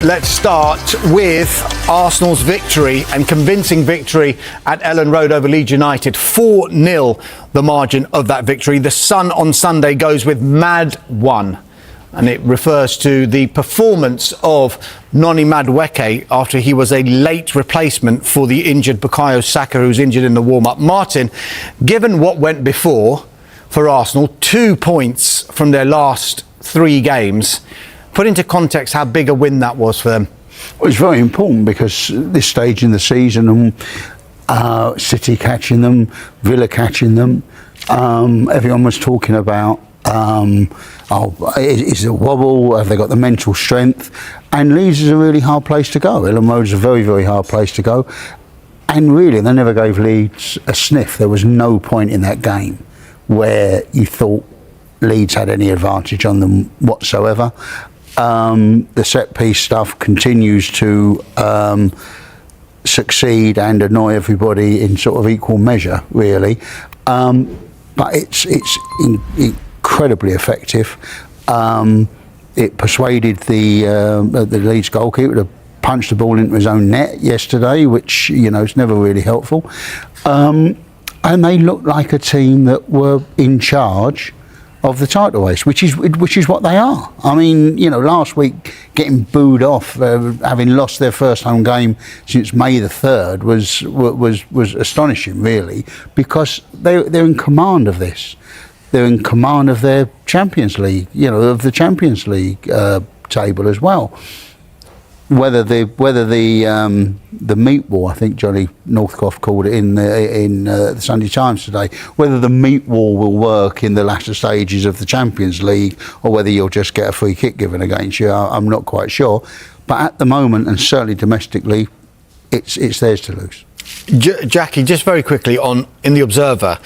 Let's start with Arsenal's victory and convincing victory at Ellen Road over Leeds United. 4-0 the margin of that victory. The Sun on Sunday goes with Mad 1. And it refers to the performance of Noni Madueke after he was a late replacement for the injured Bukayo Saka, who's injured in the warm-up. Martin, given what went before for Arsenal, 2 points from their last 3 games, put into context how big a win that was for them. Well, it's very important because this stage in the season, City catching them, Villa catching them, everyone was talking about, is it a wobble? Have they got the mental strength? And Leeds is a really hard place to go. Ellen Road is a very, very hard place to go. And really, they never gave Leeds a sniff. There was no point in that game where you thought Leeds had any advantage on them whatsoever. The set-piece stuff continues to succeed and annoy everybody in sort of equal measure, really. But it's incredibly effective. It persuaded the Leeds goalkeeper to punch the ball into his own net yesterday, which, you know, is never really helpful. And they looked like a team that were in charge of the title race, which is what they are. I mean, you know, last week getting booed off, having lost their first home game since May the 3rd was astonishing, really, because they're in command of this. They're in command of their Champions League, you know, of the Champions League table as well. Whether the meat war, I think Johnny Northcroft called it in the Sunday Times today, whether the meat war will work in the latter stages of the Champions League or whether you'll just get a free kick given against you, I'm not quite sure. But at the moment, and certainly domestically, it's theirs to lose. Jackie, just very quickly in the Observer,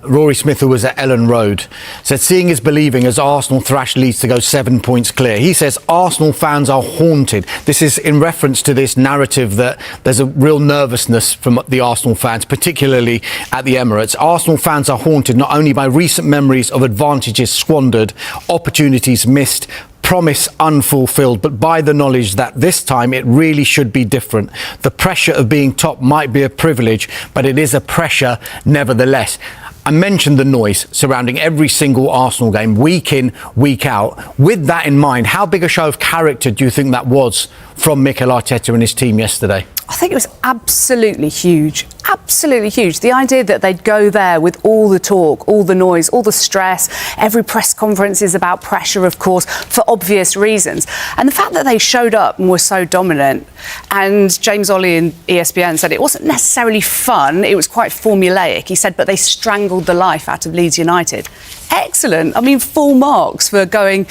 Rory Smith, who was at Ellen Road, said seeing is believing as Arsenal thrashed Leeds to go 7 points clear. He says Arsenal fans are haunted. This is in reference to this narrative that there's a real nervousness from the Arsenal fans, particularly at the Emirates. Arsenal fans are haunted not only by recent memories of advantages squandered, opportunities missed, promise unfulfilled, but by the knowledge that this time it really should be different. The pressure of being top might be a privilege, but it is a pressure nevertheless. I mentioned the noise surrounding every single Arsenal game, week in, week out. With that in mind, how big a show of character do you think that was from Mikel Arteta and his team yesterday? I think it was absolutely huge. Absolutely huge. The idea that they'd go there with all the talk, all the noise, all the stress, every press conference is about pressure, of course, for obvious reasons. And the fact that they showed up and were so dominant, and James Ollie in ESPN said it wasn't necessarily fun, it was quite formulaic. He said, but they strangled the life out of Leeds United. Excellent. I mean, full marks for going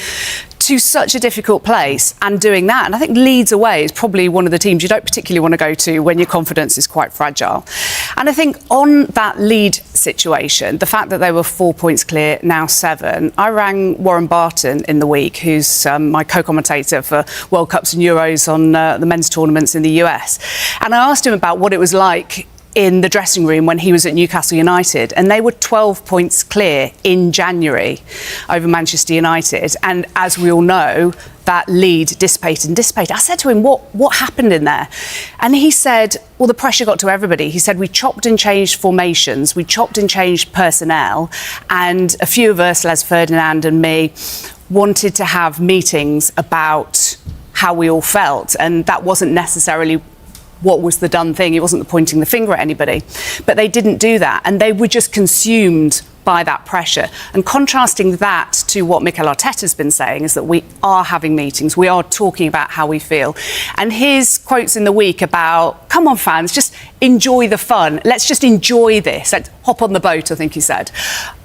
to such a difficult place and doing that. And I think Leeds away is probably one of the teams you don't particularly want to go to when your confidence is quite fragile. And I think on that Leeds situation, the fact that they were 4 points clear, now 7, I rang Warren Barton in the week, who's my co-commentator for World Cups and Euros on the men's tournaments in the US. And I asked him about what it was like in the dressing room when he was at Newcastle United, and they were 12 points clear in January over Manchester United. And as we all know, that lead dissipated. I said to him, what happened in there? And he said, well, the pressure got to everybody. He said, we chopped and changed formations, we chopped and changed personnel, and a few of us, Les Ferdinand and me, wanted to have meetings about how we all felt, and that wasn't necessarily what was the done thing. It wasn't the pointing the finger at anybody. But they didn't do that, and they were just consumed by that pressure. And contrasting that to what Mikel Arteta's been saying is that we are having meetings, we are talking about how we feel. And his quotes in the week about, come on fans, just enjoy the fun. Let's just enjoy this. Let's hop on the boat, I think he said.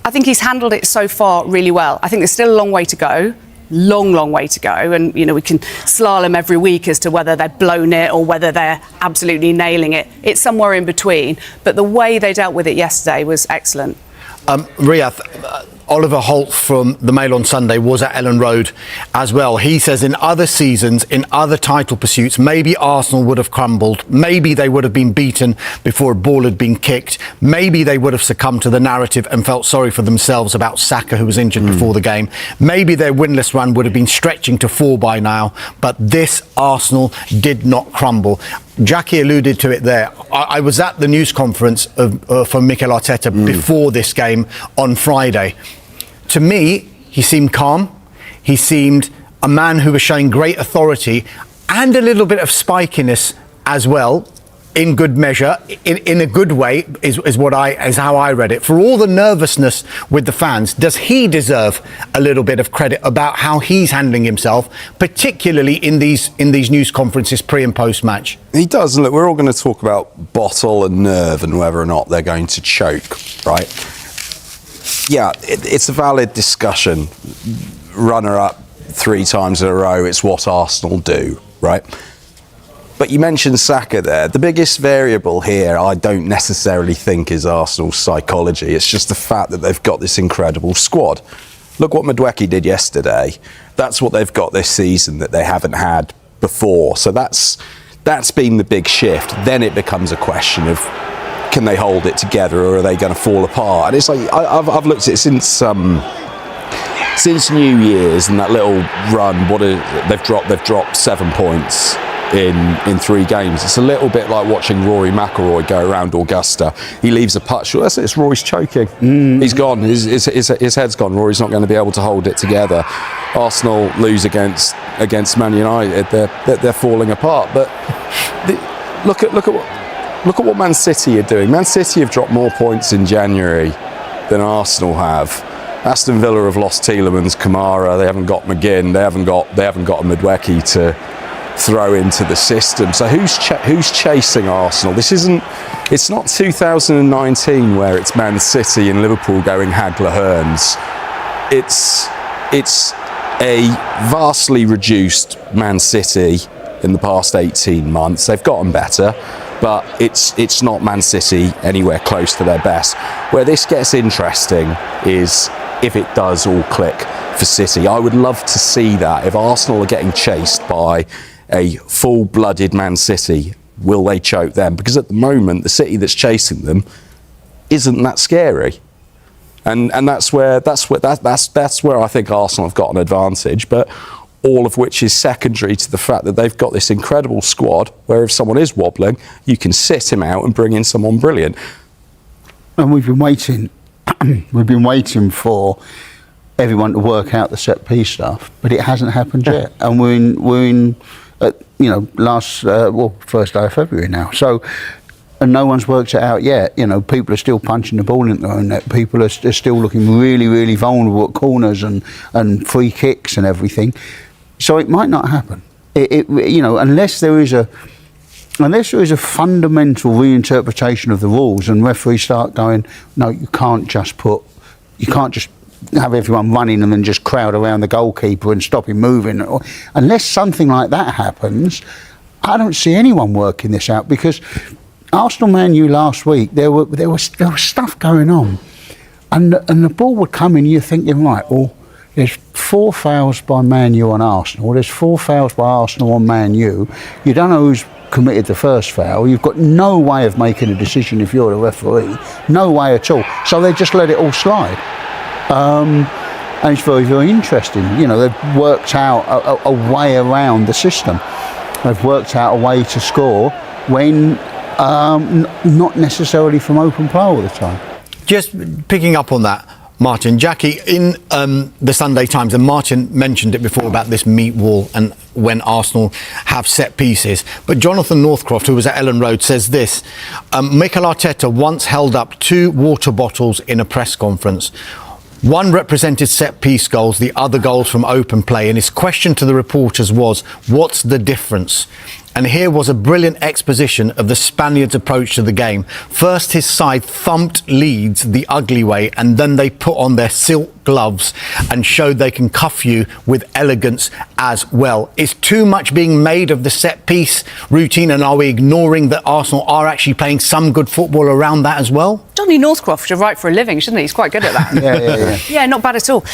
I think he's handled it so far really well. I think there's still a long way to go. Long way to go, and you know, we can slalom every week as to whether they've blown it or whether they're absolutely nailing it. It's somewhere in between, but the way they dealt with it yesterday was excellent. Riyadh, Oliver Holt from the Mail on Sunday was at Ellen Road as well. He says in other seasons, in other title pursuits, maybe Arsenal would have crumbled. Maybe they would have been beaten before a ball had been kicked. Maybe they would have succumbed to the narrative and felt sorry for themselves about Saka, who was injured before the game. Maybe their winless run would have been stretching to 4 by now. But this Arsenal did not crumble. Jackie alluded to it there. I was at the news conference from Mikel Arteta before this game on Friday. To me, he seemed calm. He seemed a man who was showing great authority and a little bit of spikiness as well, in good measure, in a good way, is how I read it. For all the nervousness with the fans, does he deserve a little bit of credit about how he's handling himself, particularly in these news conferences pre and post match? He does. Look, we're all going to talk about bottle and nerve and whether or not they're going to choke, right? Yeah, it's a valid discussion. Runner-up 3 times in a row, it's what Arsenal do, right? But you mentioned Saka there. The biggest variable here, I don't necessarily think, is Arsenal's psychology. It's just the fact that they've got this incredible squad. Look what Madueke did yesterday. That's what they've got this season that they haven't had before. So that's been the big shift. Then it becomes a question of, can they hold it together, or are they going to fall apart? And it's like I've looked at it since New Year's and that little run. They've dropped 7 points in 3 games. It's a little bit like watching Rory McIlroy go around Augusta. He leaves a putt short. That's it. It's Rory's choking. He's gone. His head's gone. Rory's not going to be able to hold it together. Arsenal lose against Man United. They're falling apart. But look at what Man City are doing. Man City have dropped more points in January than Arsenal have. Aston Villa have lost Tielemans, Kamara. They haven't got McGinn. They haven't got a Madueke to throw into the system. So who's chasing Arsenal? It's not 2019 where it's Man City and Liverpool going Hagler Hearns. It's a vastly reduced Man City in the past 18 months. They've gotten better, but it's not Man City anywhere close to their best. Where this gets interesting is if it does all click for City. I would love to see that. If Arsenal are getting chased by a full-blooded Man City, will they choke them? Because at the moment, the City that's chasing them isn't that scary, and that's where I think Arsenal have got an advantage. But all of which is secondary to the fact that they've got this incredible squad, where if someone is wobbling, you can sit him out and bring in someone brilliant. And we've been waiting. We've been waiting for everyone to work out the set piece stuff, but it hasn't happened yet. And we're in first day of February now. So, and no one's worked it out yet. People are still punching the ball into their own net. People are still looking really, really vulnerable at corners and free kicks and everything. So it might not happen. Unless there is a fundamental reinterpretation of the rules and referees start going, no, you can't just have everyone running and then just crowd around the goalkeeper and stop him moving. Unless something like that happens, I don't see anyone working this out, because Arsenal Man U last week, there was stuff going on, and the ball would come in. You're thinking, right, well, there's 4 fouls by Man U on Arsenal. There's 4 fouls by Arsenal on Man U. You don't know who's committed the first foul. You've got no way of making a decision if you're the referee. No way at all. So they just let it all slide. And it's very, very interesting. They've worked out a way around the system. They've worked out a way to score when not necessarily from open play all the time. Just picking up on that, Martin, Jackie, in the Sunday Times, and Martin mentioned it before about this meat wall and when Arsenal have set pieces. But Jonathan Northcroft, who was at Ellen Road, says this: Mikel Arteta once held up 2 water bottles in a press conference. One represented set-piece goals, the other goals from open play. And his question to the reporters was, what's the difference? And here was a brilliant exposition of the Spaniards' approach to the game. First, his side thumped Leeds the ugly way, and then they put on their silk gloves and showed they can cuff you with elegance as well. Is too much being made of the set-piece routine, and are we ignoring that Arsenal are actually playing some good football around that as well? Johnny Northcroft should write for a living, shouldn't he? He's quite good at that. Yeah. Yeah, not bad at all.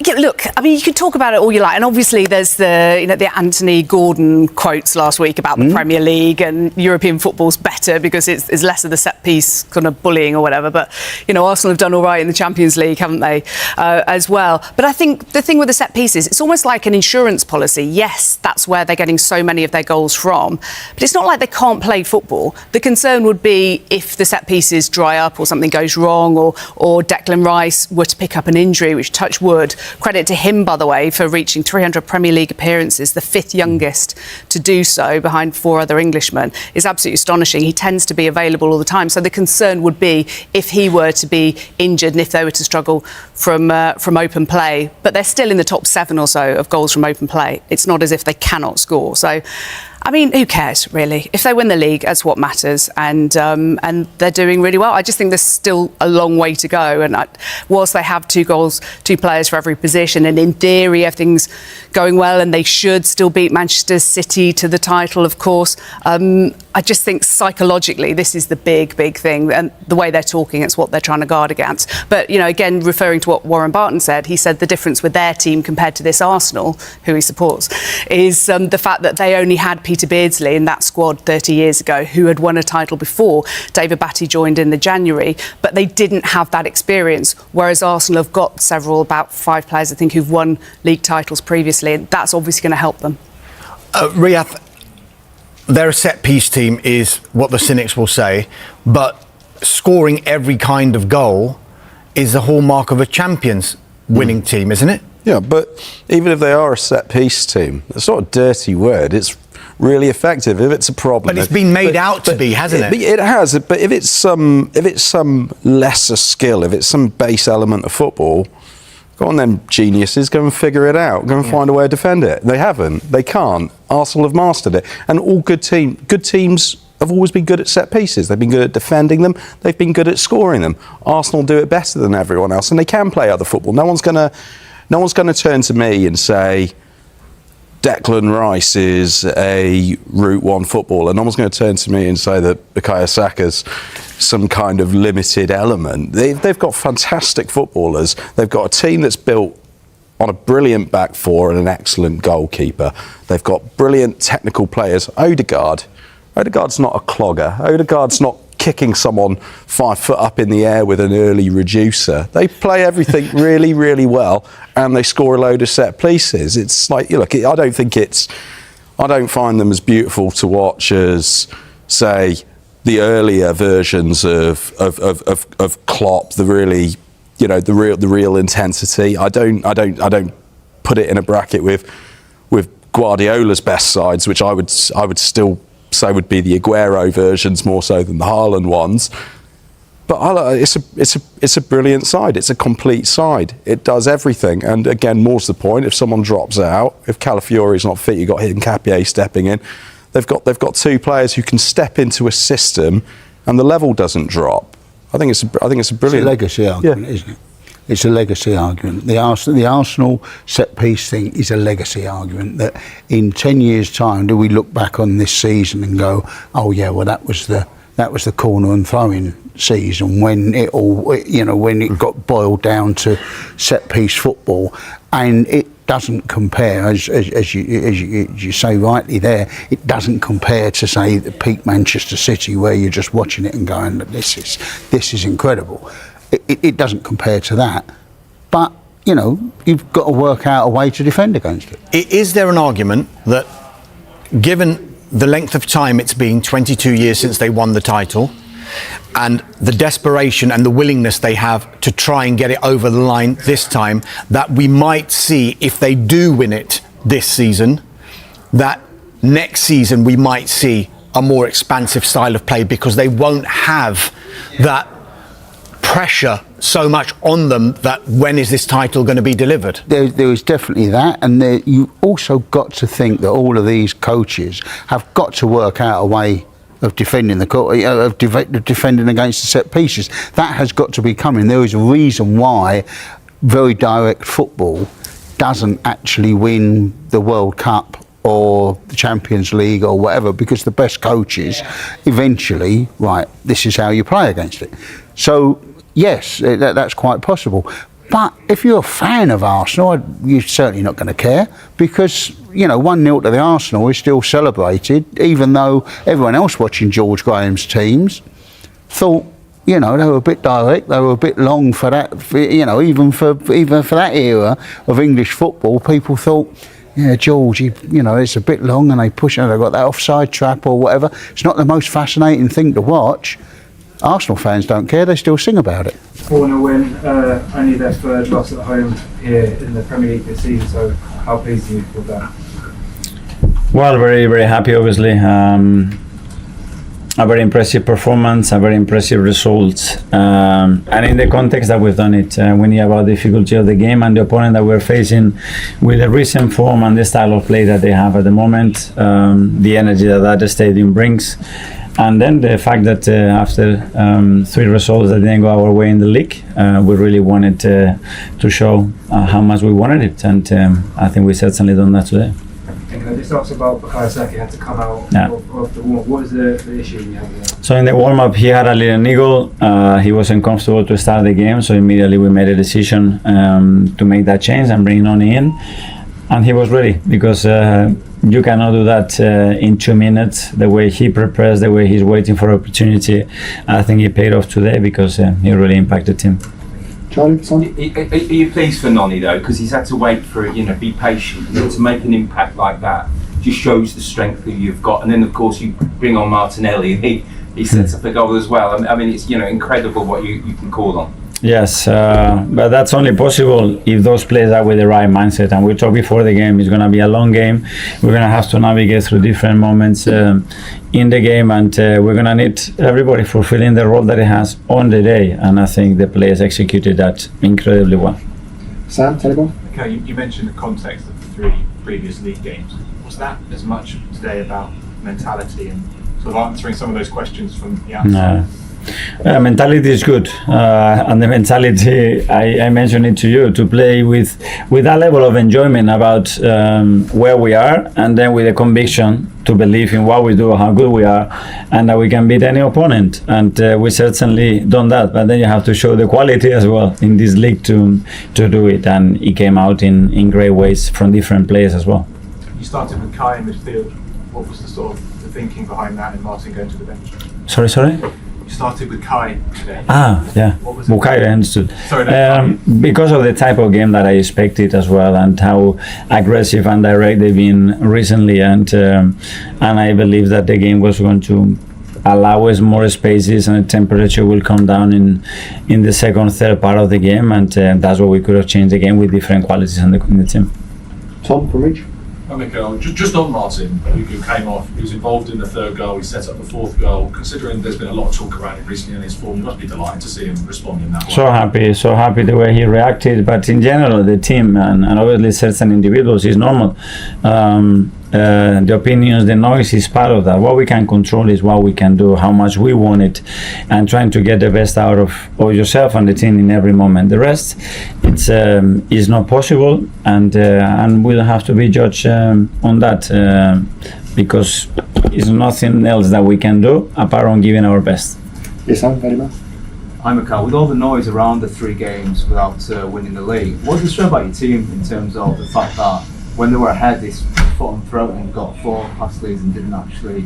Yeah, look, I mean, you can talk about it all you like, and obviously there's the Anthony Gordon quotes last week about the Premier League and European football's better because it's less of the set piece kind of bullying or whatever. But Arsenal have done all right in the Champions League, haven't they, as well? But I think the thing with the set pieces, it's almost like an insurance policy. Yes, that's where they're getting so many of their goals from, but it's not like they can't play football. The concern would be if the set pieces dry up or something goes wrong, or Declan Rice were to pick up an injury, which, touch wood. Credit to him, by the way, for reaching 300 Premier League appearances, the 5th youngest to do so behind 4 other Englishmen, is absolutely astonishing. He tends to be available all the time. So the concern would be if he were to be injured and if they were to struggle from open play. But they're still in the top 7 or so of goals from open play. It's not as if they cannot score. So, I mean, who cares, really? If they win the league, that's what matters. And they're doing really well. I just think there's still a long way to go. And whilst they have 2 players for every position, and in theory everything's going well and they should still beat Manchester City to the title, of course, I just think psychologically this is the big thing. And the way they're talking, it's what they're trying to guard against. But, again, referring to what Warren Barton said, he said the difference with their team compared to this Arsenal, who he supports, is the fact that they only had Peter Beardsley in that squad 30 years ago, who had won a title before. David Batty joined in the January, but they didn't have that experience, whereas Arsenal have got about 5 players, I think, who've won league titles previously, and that's obviously going to help them. Riyadh, their set-piece team is what the cynics will say, but scoring every kind of goal is the hallmark of a Champions winning team, isn't it? Yeah, but even if they are a set-piece team, it's not a dirty word. It's really effective if it's a problem. But it's been made out to be, hasn't it? It has. But if it's some lesser skill, if it's some base element of football, go on then, geniuses, go and figure it out. Go and find a way to defend it. They haven't. They can't. Arsenal have mastered it. And all good teams have always been good at set pieces. They've been good at defending them. They've been good at scoring them. Arsenal do it better than everyone else, and they can play other football. No one's going to turn to me and say Declan Rice is a Route 1 footballer. No one's going to turn to me and say that Bukayo Saka's some kind of limited element. They've got fantastic footballers. They've got a team that's built on a brilliant back four and an excellent goalkeeper. They've got brilliant technical players. Odegaard's not a clogger. Odegaard's not kicking someone 5 foot up in the air with an early reducer. They play everything really, really well, and they score a load of set pieces. It's like, look, I don't find them as beautiful to watch as, say, the earlier versions of Klopp, the really, the real intensity. I don't put it in a bracket with Guardiola's best sides, which I would still say would be the Aguero versions more so than the Haaland ones. But it's a brilliant side. It's a complete side. It does everything. And again, more to the point, if someone drops out, if Calafiori's not fit, you've got Nketiah stepping in. They've got 2 players who can step into a system, and the level doesn't drop. I think it's a brilliant. It's a legacy argument, isn't it? It's a legacy argument. The Arsenal set-piece thing is a legacy argument that in 10 years' time, do we look back on this season and go, oh yeah, well that was the corner and throwing season when it all, when it got boiled down to set-piece football, and it doesn't compare, as you say rightly there, it doesn't compare to, say, the peak Manchester City where you're just watching it and going, this is incredible. It doesn't compare to that, but you've got to work out a way to defend against it. Is there an argument that, given the length of time it's been, 22 years since they won the title, and the desperation and the willingness they have to try and get it over the line this time, that we might see, if they do win it this season, that next season we might see a more expansive style of play because they won't have that pressure so much on them that when is this title going to be delivered? There is definitely that, and you also got to think that all of these coaches have got to work out a way of defending defending against the set pieces. That has got to be coming. There is a reason why very direct football doesn't actually win the World Cup or the Champions League or whatever, because the best coaches eventually, right, this is how you play against it. So yes, that's quite possible. But if you're a fan of Arsenal, you're certainly not going to care, because, 1-0 to the Arsenal is still celebrated, even though everyone else watching George Graham's teams thought, they were a bit direct, they were a bit long for that, even for that era of English football. People thought, yeah, George, it's a bit long, and they've got that offside trap or whatever. It's not the most fascinating thing to watch. Arsenal fans don't care, they still sing about it. 4-0 win, only their third loss at home here in the Premier League this season, so how pleased are you with that? Well, very, very happy, obviously. A very impressive performance, a very impressive result, and in the context that we've done it, we knew about the difficulty of the game and the opponent that we're facing, with the recent form and the style of play that they have at the moment, the energy that stadium brings, and then the fact that after 3 results that didn't go our way in the league, we really wanted to show how much we wanted it, and I think we certainly done that today. This talks about Bukayo Saka had to come out of the warm-up. What was the issue you had there? So in the warm-up, he had a little niggle. He wasn't comfortable to start the game, so immediately we made a decision to make that change and bring Noni in. And he was ready, because you cannot do that in 2 minutes. The way he prepares, the way he's waiting for opportunity, I think he paid off today, because he really impacted him. Charlie, are you pleased for Noni though, because he's had to wait for it, be patient, and then to make an impact like that just shows the strength that you've got. And then of course you bring on Martinelli, and he sets up a goal as well. I mean, it's incredible what you can call on. Yes, but that's only possible if those players are with the right mindset. And we talked before the game, it's going to be a long game. We're going to have to navigate through different moments in the game, and we're going to need everybody fulfilling the role that it has on the day. And I think the players executed that incredibly well. Sam, Telegram? Okay, you mentioned the context of the 3 previous league games. Was that as much today about mentality and sort of answering some of those questions from the outside? No. Mentality is good, and the mentality, I mentioned it to you, to play with that level of enjoyment about where we are, and then with the conviction to believe in what we do, how good we are, and that we can beat any opponent. And we certainly done that, but then you have to show the quality as well in this league to do it, and it came out in great ways from different players as well. You started with Kai in midfield. What was the sort of the thinking behind that and Martin going to the bench? Sorry? You started with Kai today. Yeah. Bukayo, I understood. Sorry, because of the type of game that I expected as well, and how aggressive and direct they've been recently, and I believe that the game was going to allow us more spaces, and the temperature will come down in the second, third part of the game, and that's what we could have changed the game with different qualities in the team. Tom from Reach? Michael, just on Martin, who came off, he was involved in the 3rd goal, he set up the 4th goal. Considering there's been a lot of talk around him recently in his form, you must be delighted to see him respond in that way. So happy the way he reacted, but in general the team and obviously certain individuals is normal. The opinions, the noise is part of that. What we can control is what we can do, how much we want it, and trying to get the best out of yourself and the team in every moment. The rest, it's is not possible, and we'll have to be judged on that, because it's nothing else that we can do apart from giving our best. Yes, Sam, very much. Hi Michael, with all the noise around the 3 games without winning the league, what does it show about your team in terms of the fact that when they were ahead, they foot on throat and got 4 pass leads and didn't actually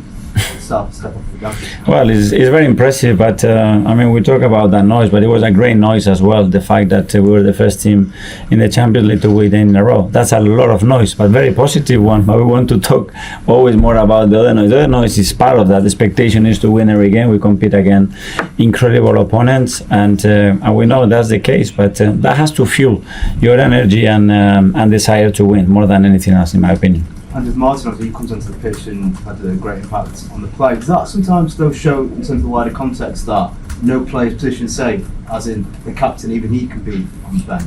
step off the gas? Well, it's very impressive, but we talk about that noise, but it was a great noise as well. The fact that we were the first team in the Champions League to win in a row. That's a lot of noise, but very positive one. But we want to talk always more about the other noise. The other noise is part of that. The expectation is to win every game. We compete against incredible opponents, and we know that's the case. But that has to fuel your energy and desire to win more than anything else, in my opinion. And with Martin, obviously, he comes onto the pitch and had a great impact on the play. Does that sometimes though show, in terms of the wider context, that no player's position safe, as in the captain, even he can be on the bench?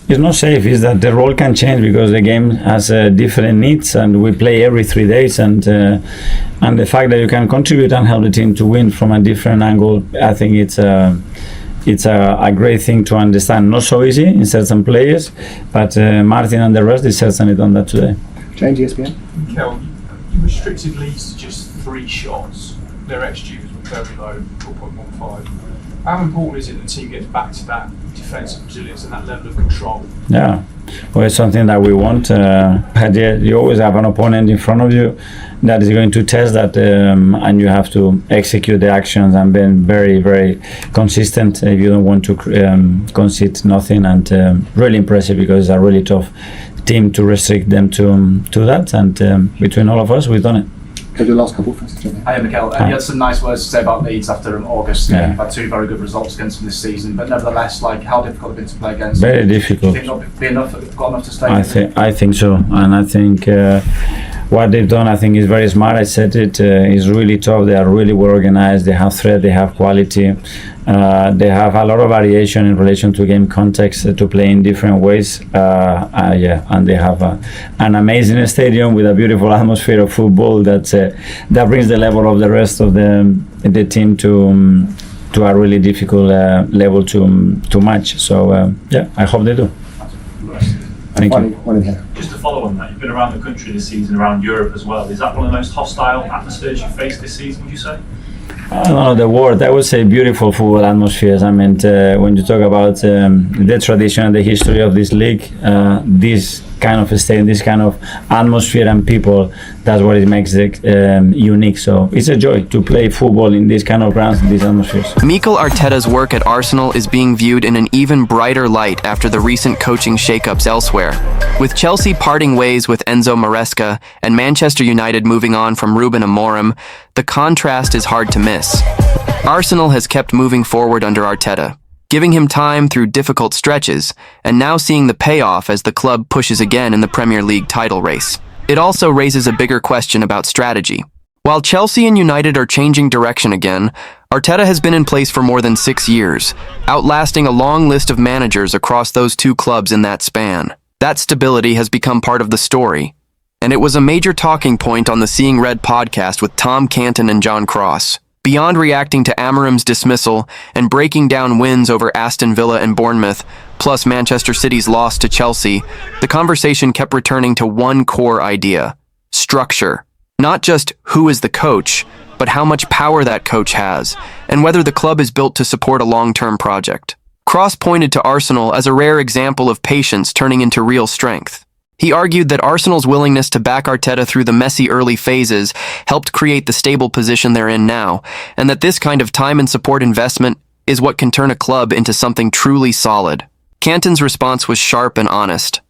It's not safe. Is that the role can change because the game has different needs, and we play every 3 days, and the fact that you can contribute and help the team to win from a different angle, I think it's a great thing to understand. Not so easy in certain players, but Martin and the rest is certainly done that today. James, ESPN. Mikel, you restricted Leeds to just 3 shots. Their XG was very low, 4.15. How important is it that the team gets back to that defensive resilience and that level of control? Yeah, well, it's something that we want. You always have an opponent in front of you that is going to test that, and you have to execute the actions and be very, very consistent if you don't want to concede nothing. And really impressive because it's a really tough team to restrict them to that. And between all of us, we've done it. Okay, the last couple first. Hi, Mikel. You had some nice words to say about Leeds after August. Yeah. You've had 2 very good results against them this season, but nevertheless, how difficult have it been to play against? Very difficult. Do you think they'll got enough to stay? I think so, and I think what they've done, I think, is very smart. I said it is really tough. They are really well organized. They have threat. They have quality. They have a lot of variation in relation to game context to play in different ways. And they have an amazing stadium with a beautiful atmosphere of football that brings the level of the rest of the team to a really difficult level to match. So I hope they do. Thank you. One in here. Just to follow on that, you've been around the country this season, around Europe as well. Is that one of the most hostile atmospheres you faced this season, would you say? I don't know the word. I would say beautiful football atmospheres. I mean, when you talk about the tradition and the history of this league, this kind of stadium, this kind of atmosphere and people, that's what it makes it unique. So it's a joy to play football in these kind of grounds, in these atmospheres. Mikel Arteta's work at Arsenal is being viewed in an even brighter light after the recent coaching shakeups elsewhere. With Chelsea parting ways with Enzo Maresca and Manchester United moving on from Ruben Amorim, the contrast is hard to miss. Arsenal has kept moving forward under Arteta, giving him time through difficult stretches, and now seeing the payoff as the club pushes again in the Premier League title race. It also raises a bigger question about strategy. While Chelsea and United are changing direction again, Arteta has been in place for more than 6 years, outlasting a long list of managers across those 2 clubs in that span. That stability has become part of the story, and it was a major talking point on the Seeing Red podcast with Tom Canton and John Cross. Beyond reacting to Amorim's dismissal and breaking down wins over Aston Villa and Bournemouth, plus Manchester City's loss to Chelsea, the conversation kept returning to one core idea: structure. Not just who is the coach, but how much power that coach has, and whether the club is built to support a long-term project. Cross pointed to Arsenal as a rare example of patience turning into real strength. He argued that Arsenal's willingness to back Arteta through the messy early phases helped create the stable position they're in now, and that this kind of time and support investment is what can turn a club into something truly solid. Canton's response was sharp and honest.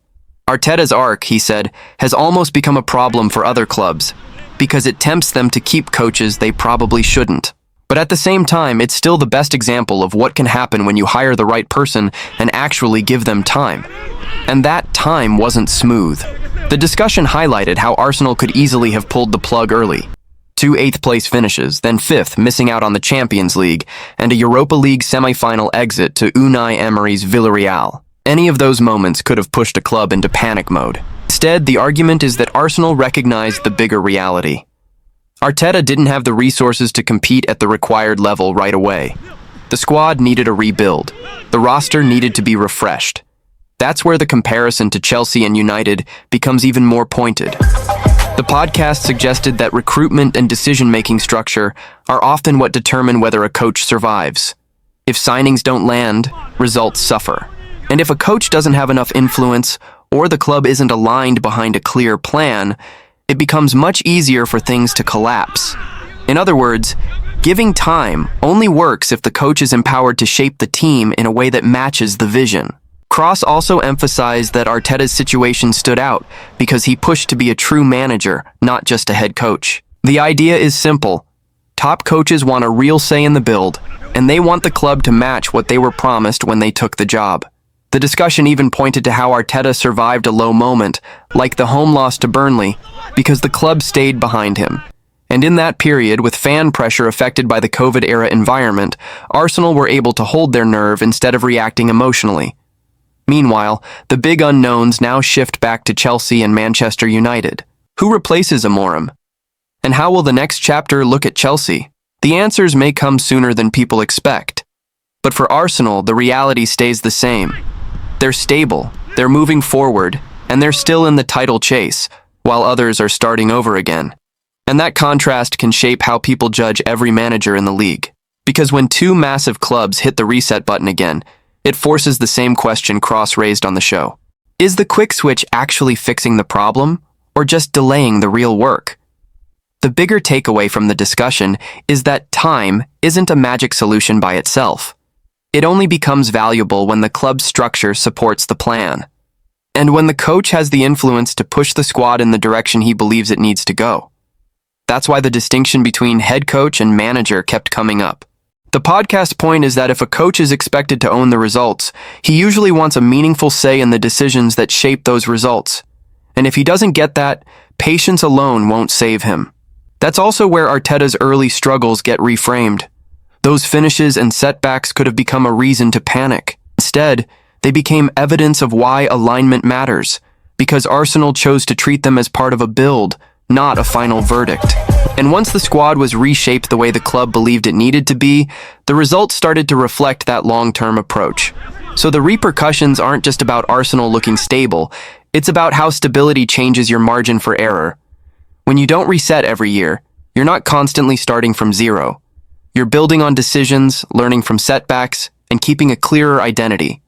Arteta's arc, he said, has almost become a problem for other clubs, because it tempts them to keep coaches they probably shouldn't. But at the same time, it's still the best example of what can happen when you hire the right person and actually give them time. And that time wasn't smooth. The discussion highlighted how Arsenal could easily have pulled the plug early. 2 8th-place finishes, then 5th, missing out on the Champions League, and a Europa League semi-final exit to Unai Emery's Villarreal. Any of those moments could have pushed a club into panic mode. Instead, the argument is that Arsenal recognized the bigger reality. Arteta didn't have the resources to compete at the required level right away. The squad needed a rebuild. The roster needed to be refreshed. That's where the comparison to Chelsea and United becomes even more pointed. The podcast suggested that recruitment and decision-making structure are often what determine whether a coach survives. If signings don't land, results suffer. And if a coach doesn't have enough influence, or the club isn't aligned behind a clear plan, it becomes much easier for things to collapse. In other words, giving time only works if the coach is empowered to shape the team in a way that matches the vision. Cross also emphasized that Arteta's situation stood out because he pushed to be a true manager, not just a head coach. The idea is simple. Top coaches want a real say in the build, and they want the club to match what they were promised when they took the job. The discussion even pointed to how Arteta survived a low moment, like the home loss to Burnley, because the club stayed behind him. And in that period, with fan pressure affected by the COVID-era environment, Arsenal were able to hold their nerve instead of reacting emotionally. Meanwhile, the big unknowns now shift back to Chelsea and Manchester United. Who replaces Amorim? And how will the next chapter look at Chelsea? The answers may come sooner than people expect. But for Arsenal, the reality stays the same. They're stable, they're moving forward, and they're still in the title chase, while others are starting over again. And that contrast can shape how people judge every manager in the league. Because when two massive clubs hit the reset button again, it forces the same question Cross raised on the show. Is the quick switch actually fixing the problem, or just delaying the real work? The bigger takeaway from the discussion is that time isn't a magic solution by itself. It only becomes valuable when the club's structure supports the plan. And when the coach has the influence to push the squad in the direction he believes it needs to go. That's why the distinction between head coach and manager kept coming up. The podcast point is that if a coach is expected to own the results, he usually wants a meaningful say in the decisions that shape those results. And if he doesn't get that, patience alone won't save him. That's also where Arteta's early struggles get reframed. Those finishes and setbacks could have become a reason to panic. Instead, they became evidence of why alignment matters, because Arsenal chose to treat them as part of a build, not a final verdict. And once the squad was reshaped the way the club believed it needed to be, the results started to reflect that long-term approach. So the repercussions aren't just about Arsenal looking stable, it's about how stability changes your margin for error. When you don't reset every year, you're not constantly starting from zero. You're building on decisions, learning from setbacks, and keeping a clearer identity.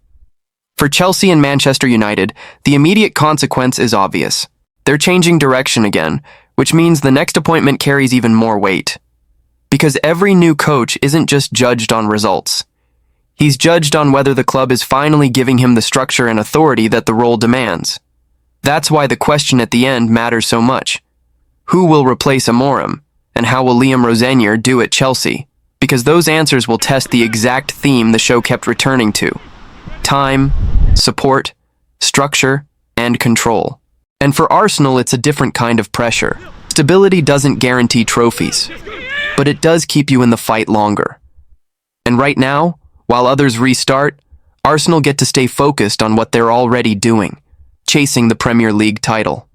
For Chelsea and Manchester United, the immediate consequence is obvious. They're changing direction again, which means the next appointment carries even more weight. Because every new coach isn't just judged on results. He's judged on whether the club is finally giving him the structure and authority that the role demands. That's why the question at the end matters so much. Who will replace Amorim, and how will Liam Rosenior do at Chelsea? Because those answers will test the exact theme the show kept returning to. Time, support, structure, and control. And for Arsenal, it's a different kind of pressure. Stability doesn't guarantee trophies, but it does keep you in the fight longer. And right now, while others restart, Arsenal get to stay focused on what they're already doing, chasing the Premier League title.